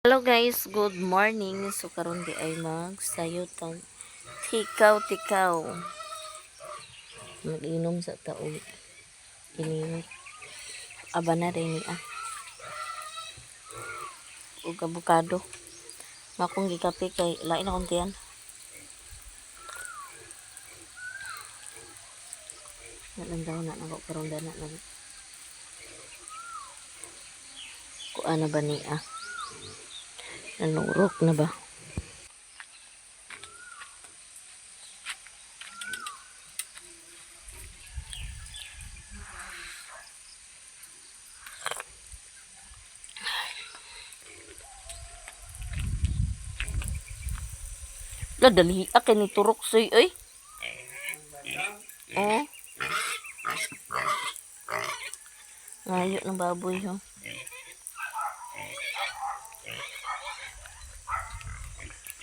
Hello guys, good morning. So karon di ay magsayotang tikaw-tikaw. Mag-inom sa taong ininit. Aba na rin ni ug avocado. Makong gikape kay lain akong tiyan. Nalandaw na nako karon dana na. Kuan na ba ni Nanurok na ba? La dali akin ni turok soy ay. Oh. Ngayo ng baboy ho.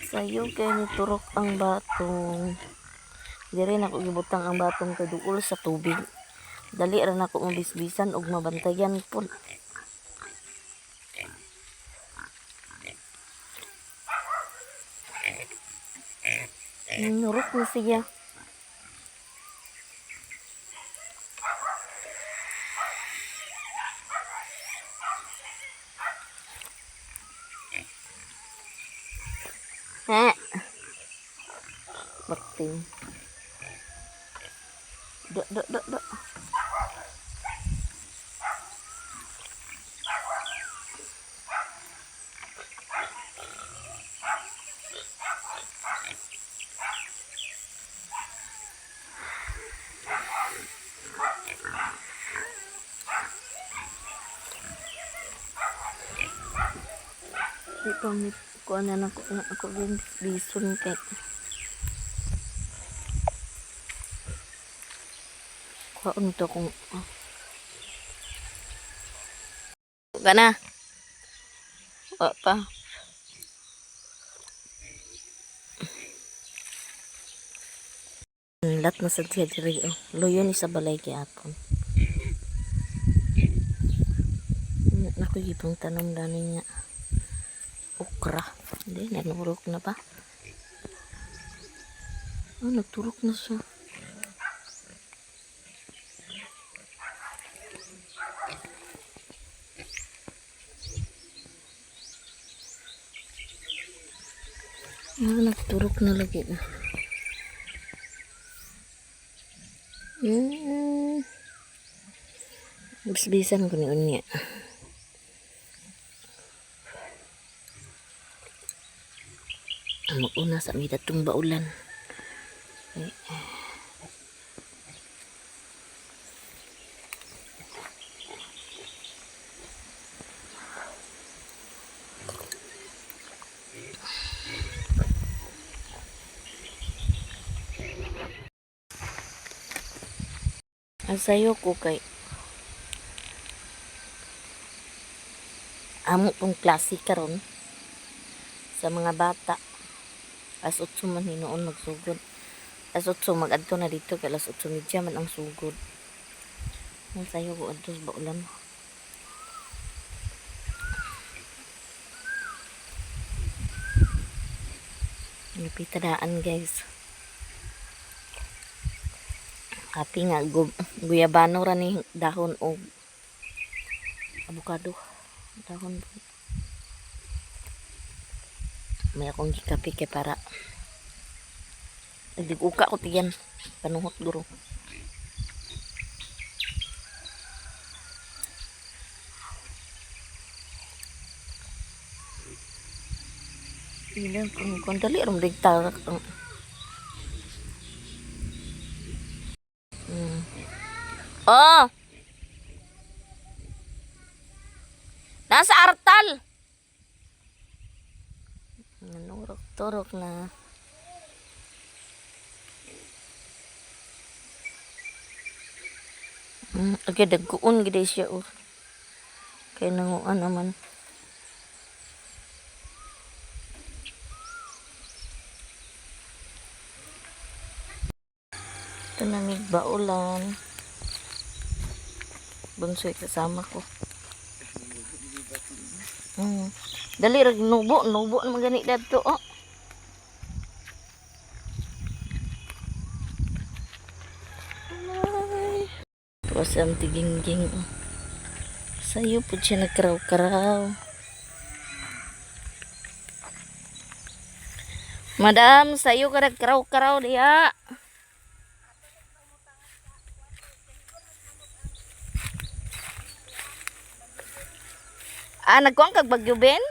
Sayo kay ni turok ang batong. Dire na ko gibutang ang batong kay duol sa tubig. Dali ra na ko mabisbisan ug mabantayan pud. Nurok na siya. Ha. Bakting. Do. Di pamit ko na ako din bison kay kuan to kung kana wa pa lat na sa tiya diri luyo ni sa balay kay apon naku gipang tanom dani niya okra hindi nanurok na pa nagturok na siya. Nagturok na lagi na. Bisbisan ko ni unya. Mag-una sa may datong baulan. Asayo ko kay amo pong klase karon sa mga bata. Alas 8 man hinoon magsugod. Alas 8 mag-adto na dito kay alas 8:30 man ang sugod. Asayo ko adto sa baulan. Napitadaan guys. Kapi nga guyabano ra ni dahon o avocado. Dahon. May akong gikapi kay para nagdiguka ko tiyan. Panuhot guro. Ilan kung dali ram digtar. Oh. Nasa artal. Nanurok-turok na. Okay, dagkuon gid siya kay nanguan naman. Ito namig baulan. Bunsoy kasama ko. Dali ra nubo naman gani dadto oh. Ay. Tuwas ang tigingging oh. Sayo po siya nagkaraw-karaw. Madam, sayo ka nagkaraw-karaw diha. Nagkuang kag Bagyo Benz?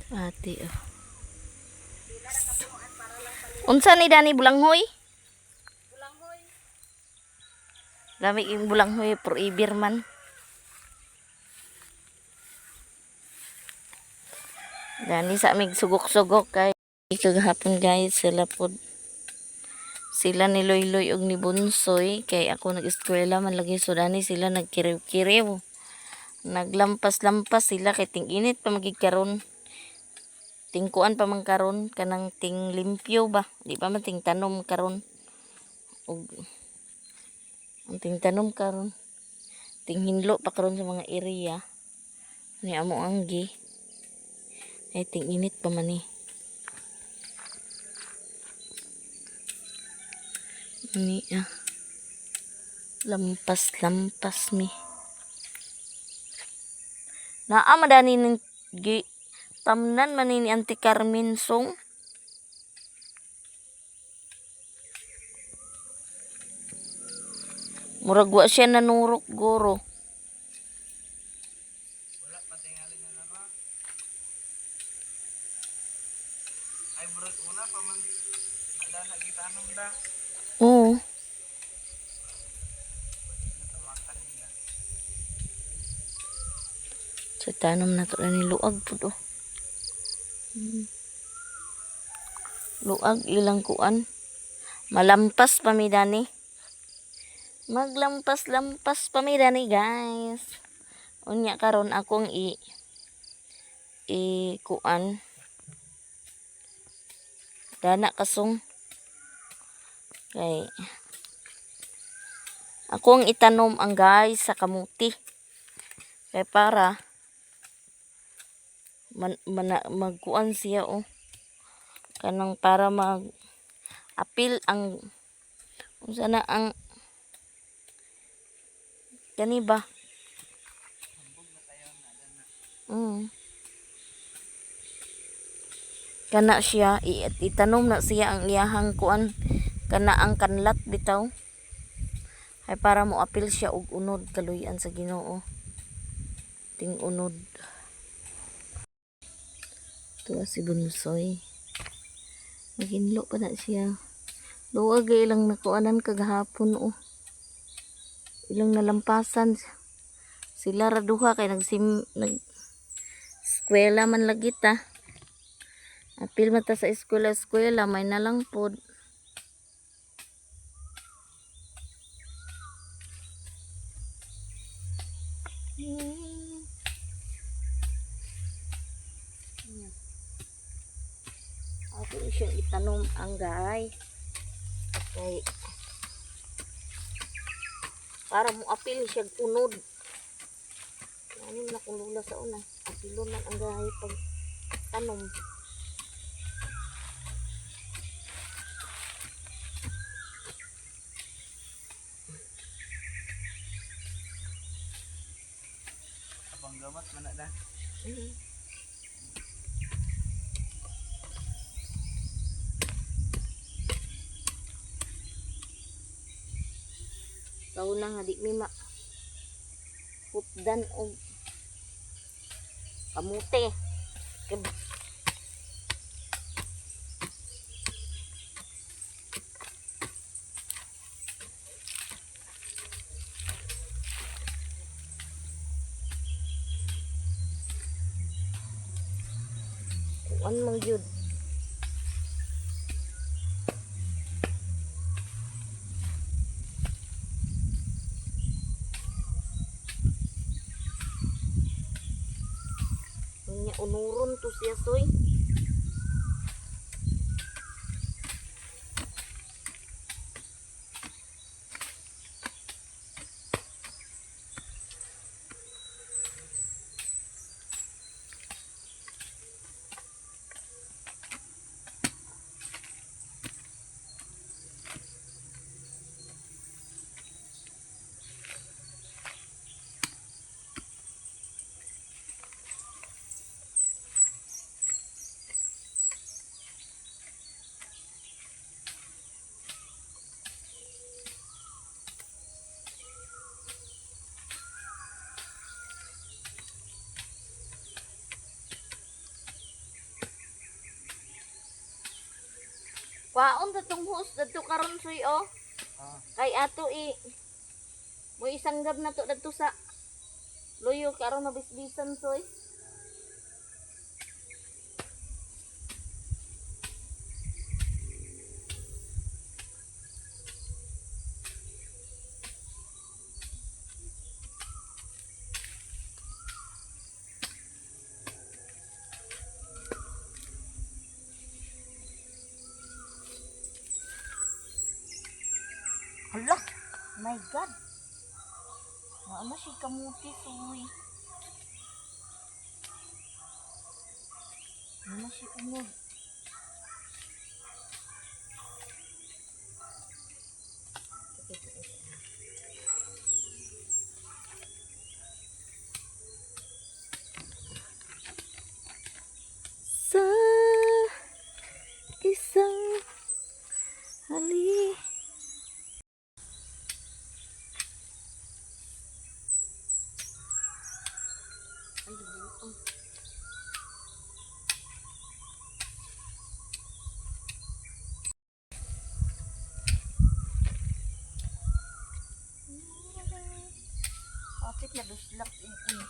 Ati oh. Unsa ni Dani Bulanghoy? Bulanghoy. Lami yung Bulanghoy forever man. Dani sa mig sugok-sugok kay kagahapon guys sila ni Loy-Loy og ni Bunsoy kay ako nag-eskwela man lagi so dani sila nagkiriw-kiriw. Naglampas-lampas sila kay ting-init pa magigkaron. Tingkuan pa man karon kanang ting limpyo ba di pa man ting tanom karon og ang ting tanom karon ting hinlo pa karon sa mga area ni amo anggi ay ting init pa man ni lampas mi naa madani ning tamnan man ni Auntie Carmen song. Murag wa siya nanurok goro. Wala pa tingali na naman. Ay murag una pa man nadana kita anong da. Oo. Sa tanom na to ni luag pud oh. Luag ilang kuan. Malampas pa mi dani. Maglampas-lampas pa mi dani guys. Unya karon akong kuan. Dana kasong. Kay akong itanom ang guys sa kamuti. Kay para magkuan siya oh. Kanang para apil ang unsa na ang kani ba? Kana siya itanom na siya ang iyahang kuan kana ang kanlat bitaw. Ay para mo apil siya og unod kaluyan sa Ginoo. Ting unod. Tuwa si Bunsoy. Maginlo pa na siya. Luwag ilang nakuanan kagahapon oh. Ilang nalampasan. Sila raduha kay eskwela man lagi ta. Apil mata sa eskwela may nalang pod. Ako siya itanom ang gay. Okay. Para mo apil siya unod. Ano na kung lula sa una. Apilon man ang gay pag tanom. Abang gamat mana dah. Sa una nga di mi putdan og kamote. Kuan mang jud. Unuron to siya soy. Paon ta tong host dadto karon soy oh. Ah, Kay ato mo isanggab na to dadto sa luyo karon mabisbisan soy. Hala, my God. Ano si kamuti soy. Ano si unod. Sa isang hali. Ay, buong. Kapit na duslak ini.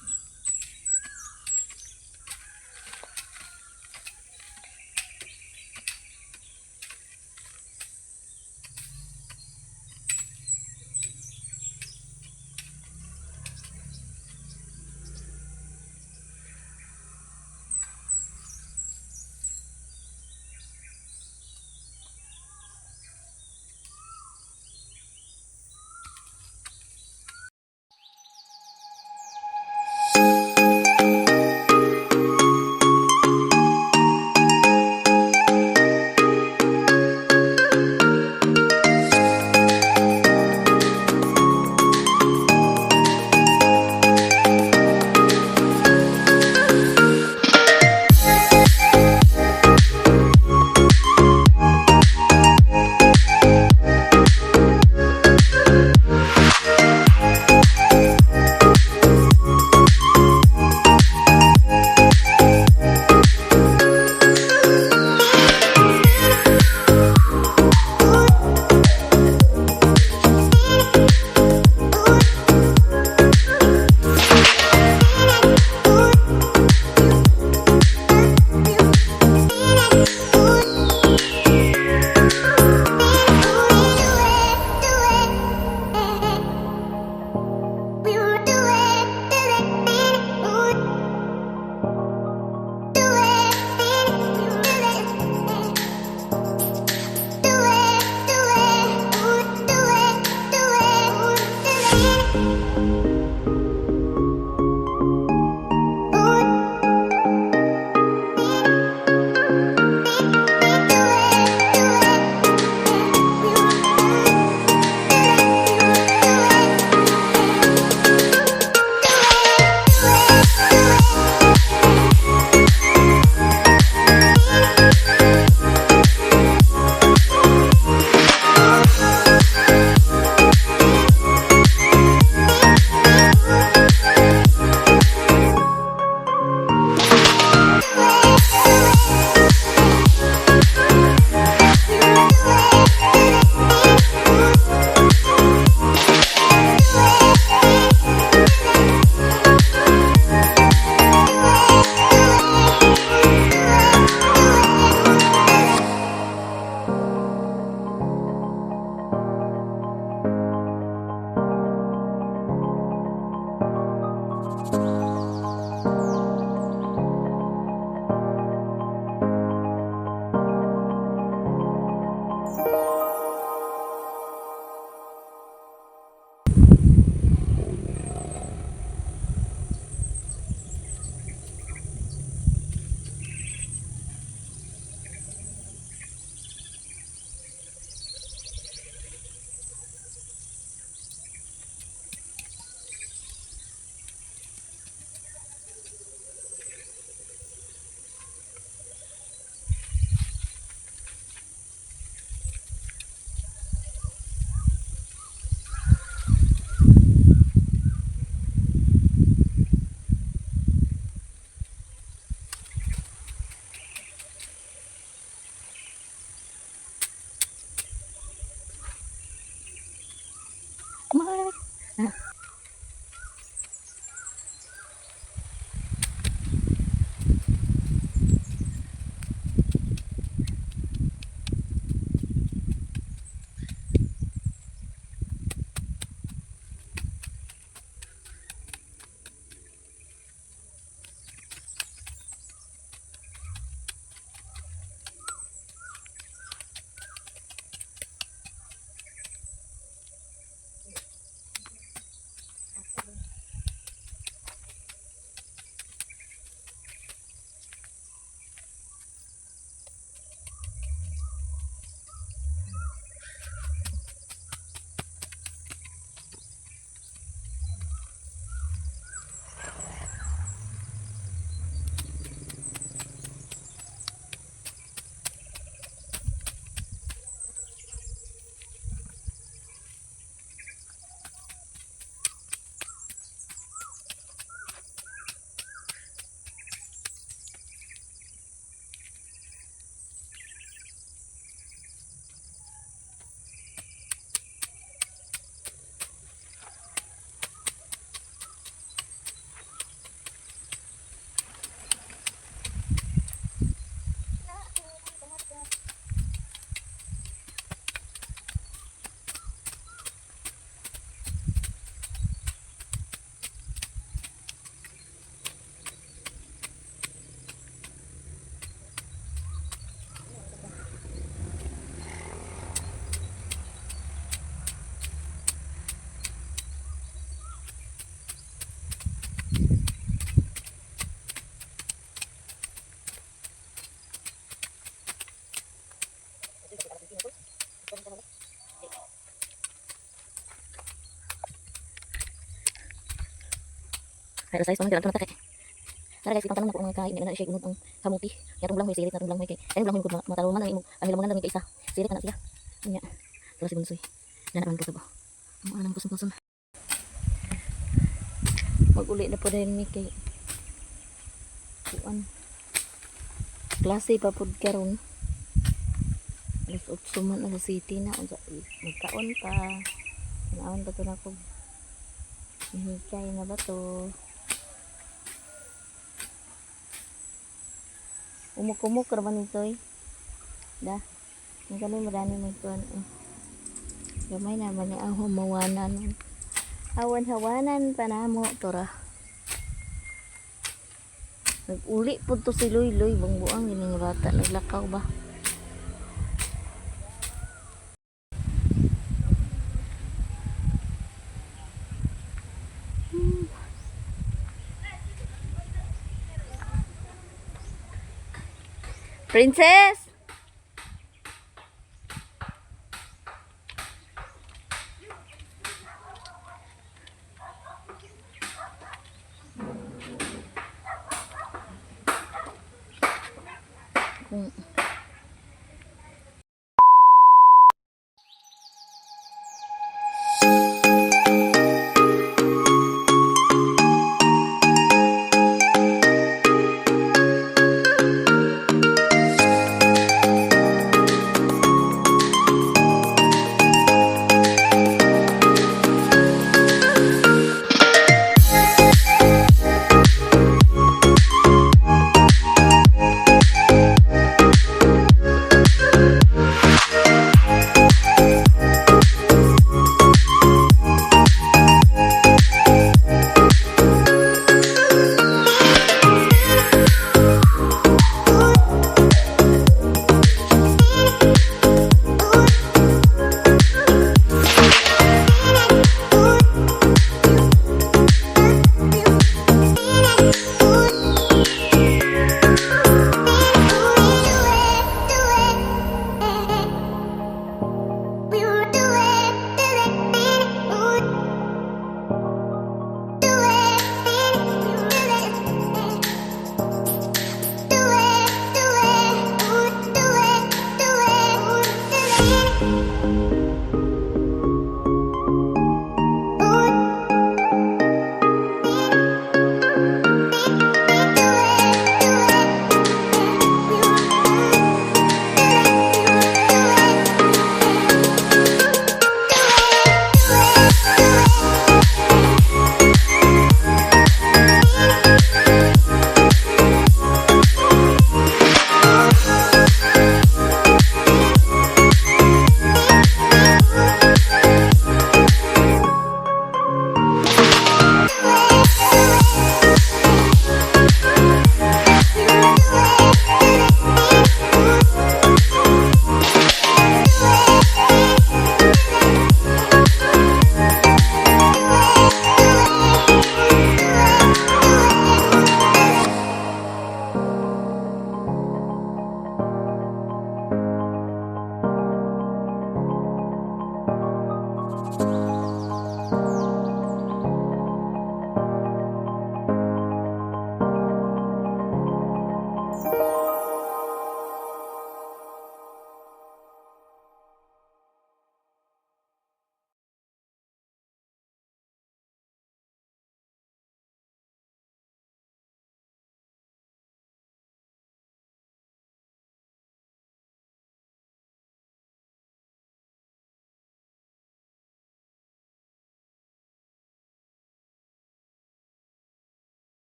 Kaya size paman kailangan kay. Tara guys, itang tanong nako mga kain na siya unod ang kamuti. Yatong blang may sirit natong blang may kay. Ay blang may gud matarungan ang imong ang hilamungan lang kay isa. Sirit na siya. Nya. Terus si bunsoy. Na naman ko ba. Ang alam ko sa mag-uli na po rin ni kay kuan klase pa pud karon alas 8 man alas 7 na magkaon pa naon pa to na ko hihikay na ba to umuk-umuk raman ito da ang ganun marami may kuan gamay naman ni ang humawanan hawan-hawanan pa na mo tora. Nag-uli po to si Loy-Loy bangbuang yun nga bata naglakaw ba. Princess! Kung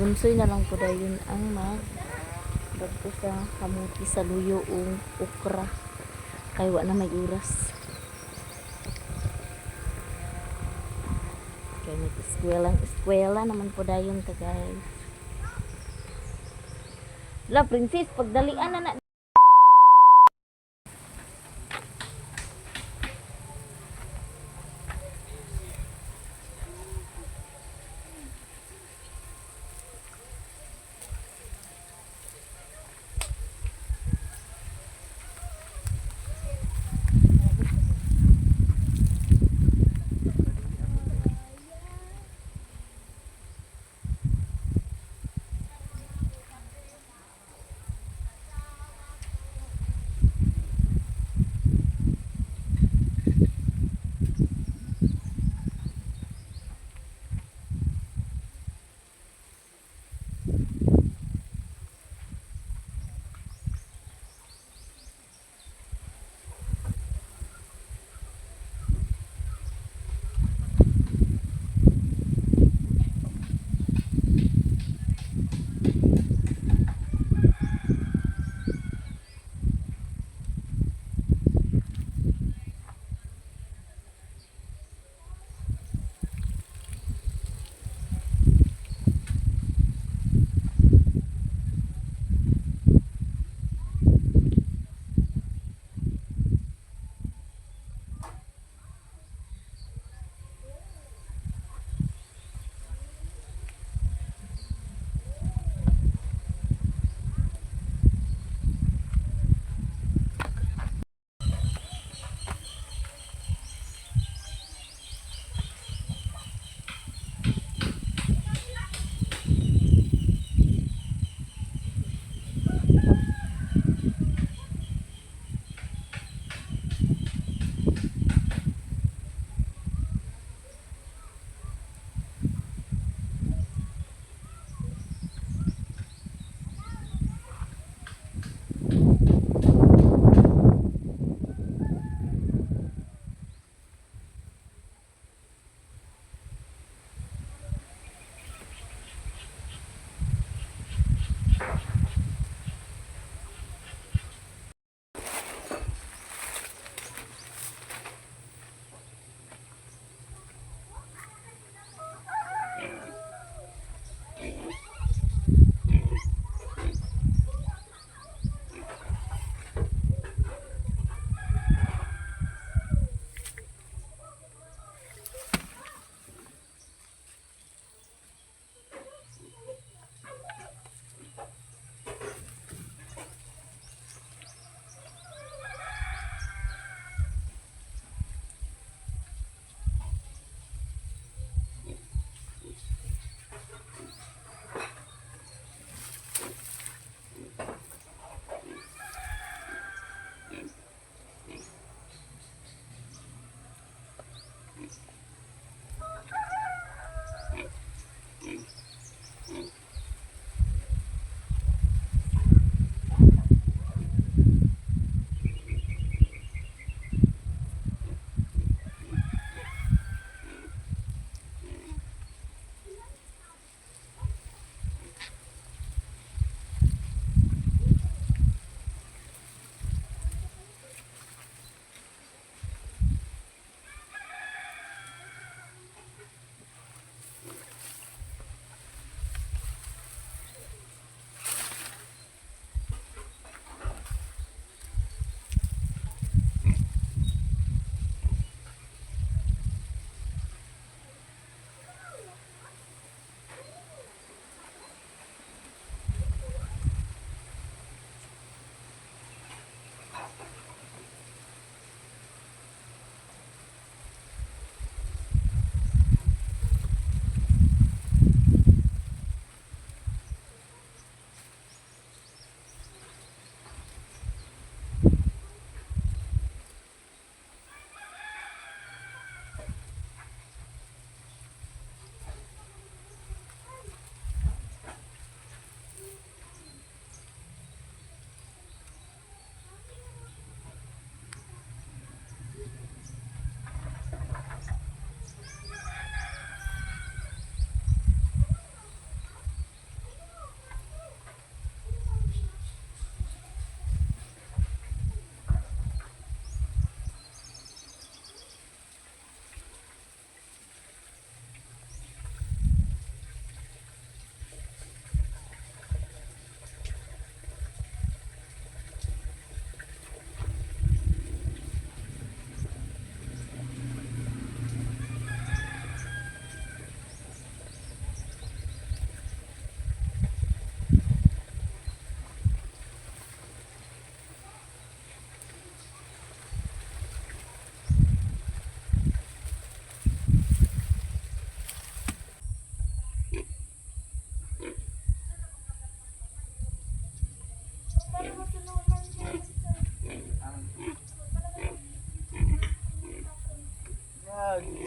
bunsoy na lang po dayon ang bagto sa kamuti sa luyo o okra kay wa na may oras kay eskwela naman po dayon ta guys. La princess pagdalian na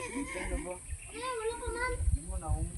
Wala pa man.